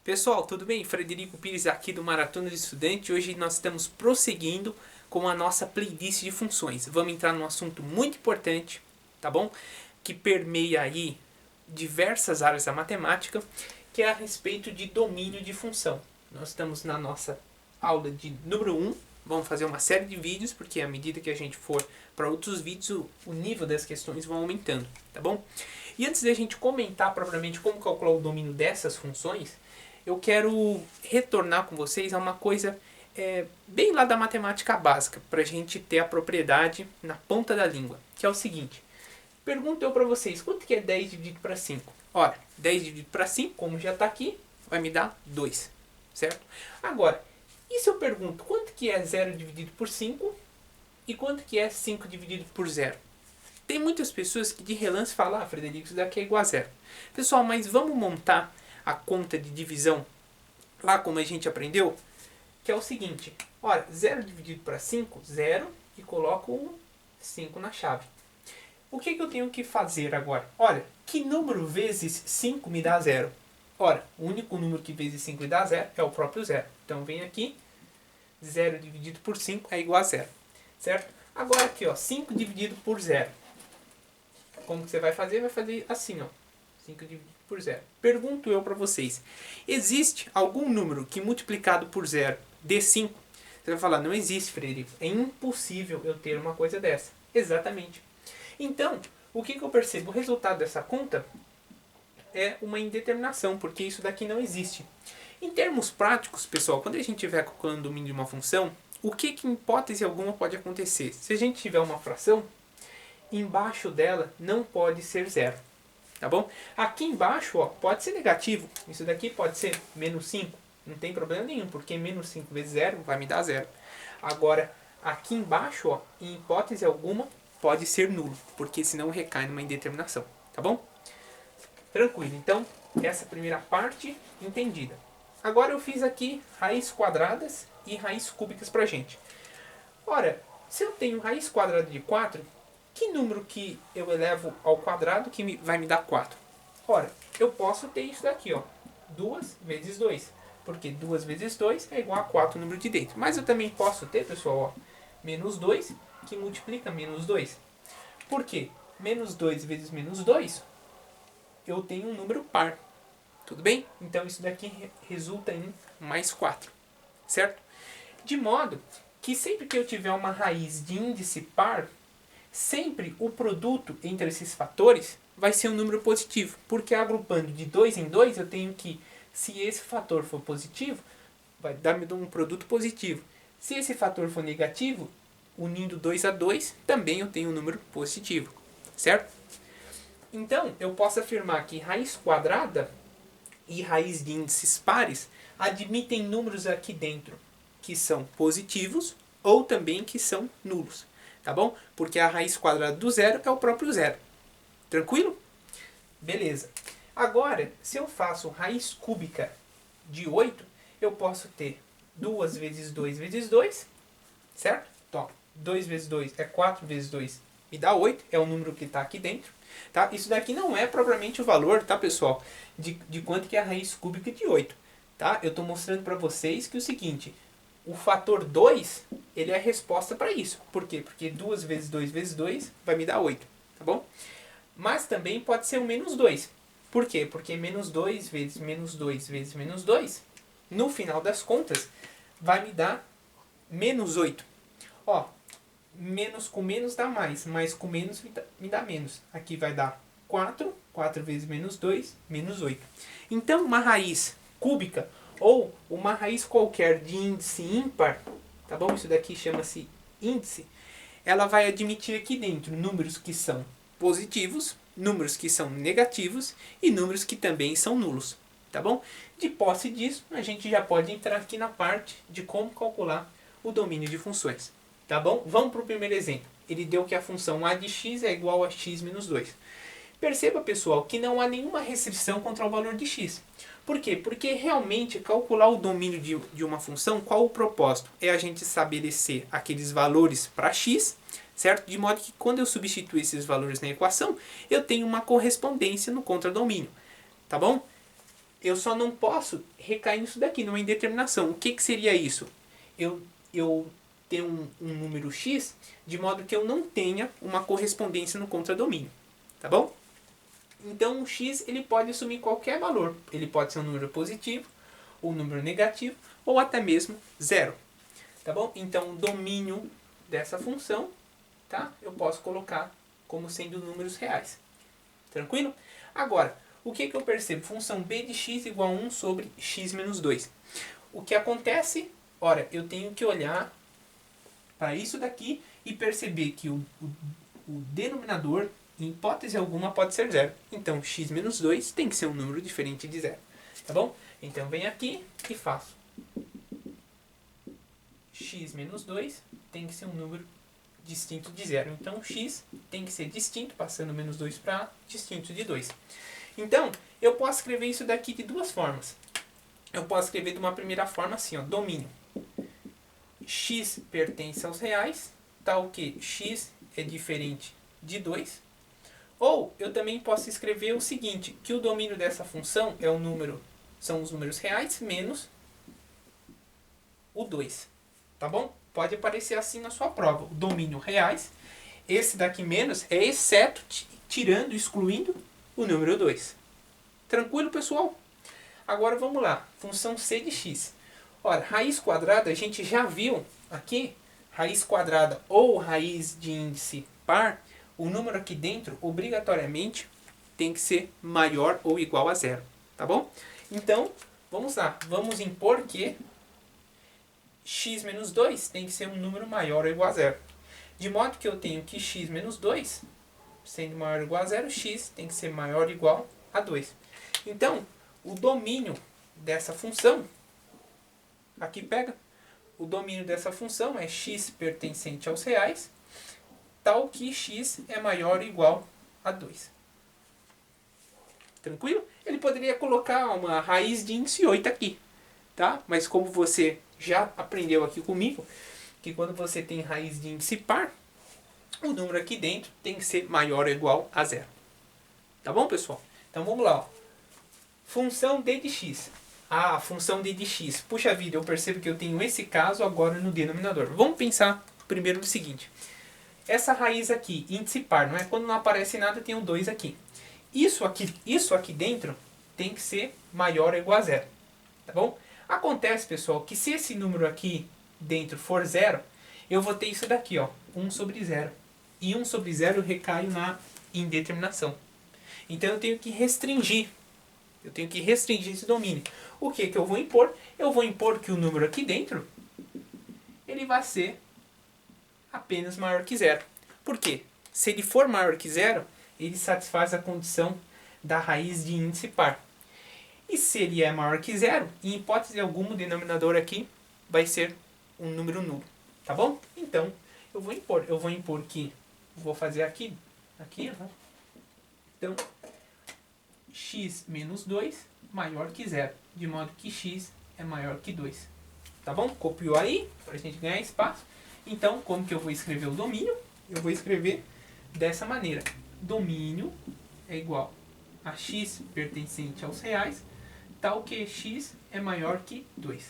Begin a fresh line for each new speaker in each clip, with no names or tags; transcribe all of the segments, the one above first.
Pessoal, tudo bem? Frederico Pires aqui do Maratona de Estudante. Hoje nós estamos prosseguindo com a nossa playlist de funções. Vamos entrar num assunto muito importante, tá bom? Que permeia aí diversas áreas da matemática, que é a respeito de domínio de função. Nós estamos na nossa aula de número 1. Vamos fazer uma série de vídeos, porque à medida que a gente for para outros vídeos, o nível das questões vão aumentando, tá bom? E antes da gente comentar propriamente como calcular o domínio dessas funções, eu quero retornar com vocês a uma coisa bem lá da matemática básica, para a gente ter a propriedade na ponta da língua, que é o seguinte. Pergunto eu para vocês, quanto que é 10 dividido para 5? Ora, 10 dividido para 5, como já está aqui, vai me dar 2, certo? Agora, e se eu pergunto quanto que é 0 dividido por 5 e quanto que é 5 dividido por 0? Tem muitas pessoas que de relance falam, Frederico, isso daqui é igual a 0. Pessoal, mas vamos montar a conta de divisão lá como a gente aprendeu? Que é o seguinte, olha, 0 dividido para 5, 0, e coloco um 5 na chave. O que eu tenho que fazer agora? Olha, que número vezes 5 me dá 0? Ora, o único número que vezes 5 me dá 0 é o próprio 0. Então vem aqui, 0 dividido por 5 é igual a 0, certo? Agora aqui, ó, 5 dividido por 0. Como que você vai fazer? Vai fazer assim, ó, 5 dividido por 0. Pergunto eu para vocês, existe algum número que multiplicado por 0 dê 5? Você vai falar, não existe, Frederico. É impossível eu ter uma coisa dessa. Exatamente. Então, o que eu percebo? O resultado dessa conta é uma indeterminação, porque isso daqui não existe. Em termos práticos, pessoal, quando a gente estiver calculando o domínio de uma função, o que em hipótese alguma pode acontecer? Se a gente tiver uma fração, embaixo dela não pode ser 0. Tá bom? Aqui embaixo, ó, pode ser negativo. Isso daqui pode ser menos 5. Não tem problema nenhum, porque menos 5 vezes 0 vai me dar 0. Agora, aqui embaixo, ó, em hipótese alguma, pode ser nulo, porque senão recai numa indeterminação. Tá bom? Tranquilo. Então, essa primeira parte entendida. Agora eu fiz aqui raízes quadradas e raízes cúbicas pra gente. Ora, se eu tenho raiz quadrada de 4, que número que eu elevo ao quadrado que vai me dar 4? Ora, eu posso ter isso daqui, ó, 2 vezes 2. Porque 2 vezes 2 é igual a 4 o número de dentro. Mas eu também posso ter, pessoal, ó, menos 2, que multiplica menos 2. Por quê? Menos 2 vezes menos 2, eu tenho um número par. Tudo bem? Então isso daqui resulta em mais 4. Certo? De modo que sempre que eu tiver uma raiz de índice par, sempre o produto entre esses fatores vai ser um número positivo. Porque agrupando de 2 em 2, eu tenho que, se esse fator for positivo, vai dar-me um produto positivo. Se esse fator for negativo, unindo 2 a 2, também eu tenho um número positivo. Certo? Então, eu posso afirmar que raiz quadrada e raiz de índices pares admitem números aqui dentro que são positivos ou também que são nulos. Tá bom? Porque a raiz quadrada do zero é o próprio zero. Tranquilo? Beleza. Agora, se eu faço raiz cúbica de 8, eu posso ter 2 vezes 2 vezes 2, certo? Então, 2 vezes 2 é 4 vezes 2, me dá 8, é o número que está aqui dentro. Tá? Isso daqui não é propriamente o valor, tá, pessoal, de quanto que é a raiz cúbica de 8. Tá? Eu estou mostrando para vocês que é o seguinte, o fator 2, ele é a resposta para isso. Por quê? Porque 2 vezes 2 vezes 2 vai me dar 8, tá bom? Mas também pode ser o menos 2. Por quê? Porque menos 2 vezes menos 2 vezes menos 2, no final das contas, vai me dar menos 8. Ó, menos com menos dá mais com menos me dá menos. Aqui vai dar 4, 4 vezes menos 2, menos 8. Então, uma raiz cúbica ou uma raiz qualquer de índice ímpar, tá bom? Isso daqui chama-se índice. Ela vai admitir aqui dentro números que são positivos, números que são negativos e números que também são nulos, tá bom? De posse disso, a gente já pode entrar aqui na parte de como calcular o domínio de funções, tá bom? Vamos para o primeiro exemplo. Ele deu que a função a de x é igual a x menos 2. Perceba, pessoal, que não há nenhuma restrição contra o valor de x. Por quê? Porque realmente calcular o domínio de uma função, qual o propósito? É a gente estabelecer aqueles valores para x, certo? De modo que quando eu substituir esses valores na equação, eu tenho uma correspondência no contradomínio, tá bom? Eu só não posso recair nisso daqui, numa indeterminação. O que, que seria isso? Eu tenho um número x, de modo que eu não tenha uma correspondência no contradomínio. Tá bom? Então o x ele pode assumir qualquer valor. Ele pode ser um número positivo, ou um número negativo, ou até mesmo zero. Tá bom? Então o domínio dessa função, tá? Eu posso colocar como sendo números reais. Tranquilo? Agora, o que eu percebo? Função b de x igual a 1 sobre x menos 2. O que acontece? Ora, eu tenho que olhar para isso daqui e perceber que o denominador, em hipótese alguma, pode ser zero. Então, x menos 2 tem que ser um número diferente de zero. Tá bom? Então, venho aqui e faço. X menos 2 tem que ser um número distinto de zero. Então, x tem que ser distinto, passando menos 2 para distinto de 2. Então, eu posso escrever isso daqui de duas formas. Eu posso escrever de uma primeira forma assim, ó, domínio. X pertence aos reais, tal que x é diferente de 2. Ou eu também posso escrever o seguinte, que o domínio dessa função é o número, são os números reais menos o 2. Tá bom? Pode aparecer assim na sua prova. O domínio reais, esse daqui menos é exceto, tirando, excluindo o número 2. Tranquilo, pessoal? Agora vamos lá. Função c de x. Ora, raiz quadrada a gente já viu aqui. Raiz quadrada ou raiz de índice par. O número aqui dentro, obrigatoriamente, tem que ser maior ou igual a zero. Tá bom? Então, vamos lá. Vamos impor que x menos 2 tem que ser um número maior ou igual a zero. De modo que eu tenho que x menos 2, sendo maior ou igual a zero, x tem que ser maior ou igual a 2. Então, o domínio dessa função, aqui pega, o domínio dessa função é x pertencente aos reais, tal que x é maior ou igual a 2. Tranquilo? Ele poderia colocar uma raiz de índice 8 aqui, tá? Mas como você já aprendeu aqui comigo, que quando você tem raiz de índice par, o número aqui dentro tem que ser maior ou igual a zero. Tá bom, pessoal? Então vamos lá, ó. Função d de x. Ah, função d de x. Puxa vida, eu percebo que eu tenho esse caso agora no denominador. Vamos pensar primeiro no seguinte. Essa raiz aqui, índice par, não é? Quando não aparece nada, tem um 2 aqui. Isso aqui dentro tem que ser maior ou igual a zero. Tá bom? Acontece, pessoal, que se esse número aqui dentro for zero, eu vou ter isso daqui, ó, 1 sobre 0. E 1 sobre 0 eu recaio na indeterminação. Então eu tenho que restringir. Eu tenho que restringir esse domínio. O que eu vou impor? Eu vou impor que o número aqui dentro ele vai ser apenas maior que zero. Por quê? Se ele for maior que zero, ele satisfaz a condição da raiz de índice par. E se ele é maior que zero, em hipótese alguma, o denominador aqui vai ser um número nulo. Tá bom? Então, eu vou impor que, vou fazer aqui, né? Então, x menos 2 maior que zero, de modo que x é maior que 2. Tá bom? Copiou aí, para a gente ganhar espaço. Então, como que eu vou escrever o domínio? Eu vou escrever dessa maneira. Domínio é igual a x pertencente aos reais, tal que x é maior que 2.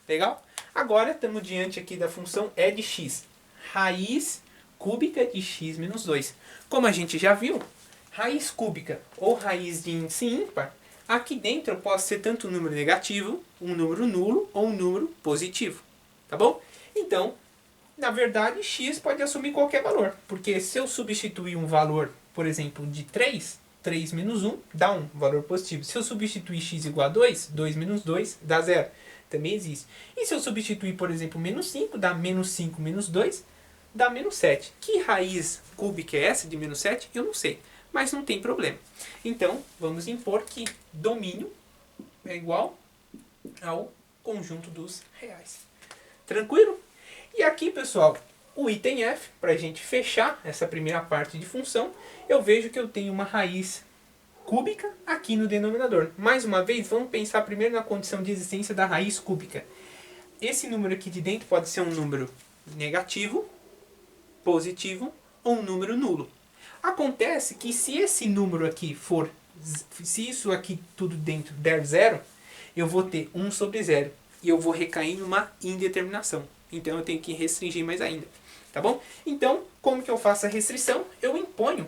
Legal? Agora, estamos diante aqui da função e de x. Raiz cúbica de x menos 2. Como a gente já viu, raiz cúbica ou raiz de índice ímpar, aqui dentro eu posso ser tanto um número negativo, um número nulo ou um número positivo. Tá bom? Então, na verdade, x pode assumir qualquer valor. Porque se eu substituir um valor, por exemplo, de 3, 3 menos 1 dá um valor positivo. Se eu substituir x igual a 2, 2 menos 2 dá 0. Também existe. E se eu substituir, por exemplo, menos 5, dá menos 5 menos 2, dá menos 7. Que raiz cúbica é essa de menos 7? Eu não sei. Mas não tem problema. Então, vamos impor que domínio é igual ao conjunto dos reais. Tranquilo? E aqui, pessoal, o item F, para a gente fechar essa primeira parte de função, eu vejo que eu tenho uma raiz cúbica aqui no denominador. Mais uma vez, vamos pensar primeiro na condição de existência da raiz cúbica. Esse número aqui de dentro pode ser um número negativo, positivo ou um número nulo. Acontece que se esse número aqui for Se isso aqui tudo dentro der zero, eu vou ter 1 sobre 0. E eu vou recair numa indeterminação. Então eu tenho que restringir mais ainda. Tá bom? Então, como que eu faço a restrição? Eu imponho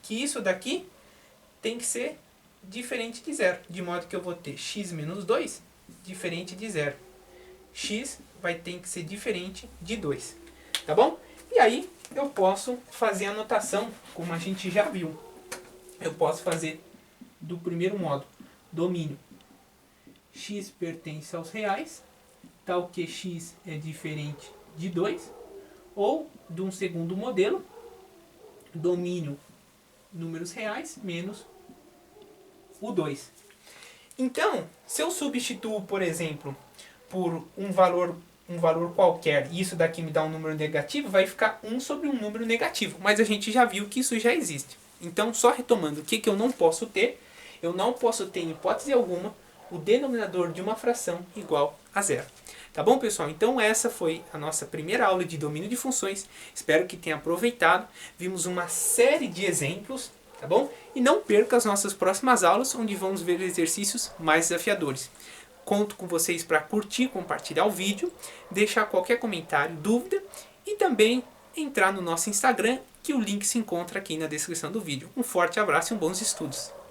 que isso daqui tem que ser diferente de zero. De modo que eu vou ter x menos 2 diferente de zero. X vai ter que ser diferente de 2. Tá bom? E aí eu posso fazer a notação, como a gente já viu. Eu posso fazer do primeiro modo, domínio. X pertence aos reais, tal que x é diferente de 2. Ou, de um segundo modelo, domínio números reais menos o 2. Então, se eu substituo, por exemplo, por um valor qualquer, e isso daqui me dá um número negativo, vai ficar 1 sobre um número negativo. Mas a gente já viu que isso já existe. Então, só retomando, o que eu não posso ter? Eu não posso ter, em hipótese alguma, o denominador de uma fração igual a zero. Tá bom, pessoal? Então essa foi a nossa primeira aula de domínio de funções. Espero que tenha aproveitado. Vimos uma série de exemplos, tá bom? E não perca as nossas próximas aulas, onde vamos ver exercícios mais desafiadores. Conto com vocês para curtir, compartilhar o vídeo, deixar qualquer comentário, dúvida e também entrar no nosso Instagram, que o link se encontra aqui na descrição do vídeo. Um forte abraço e bons estudos!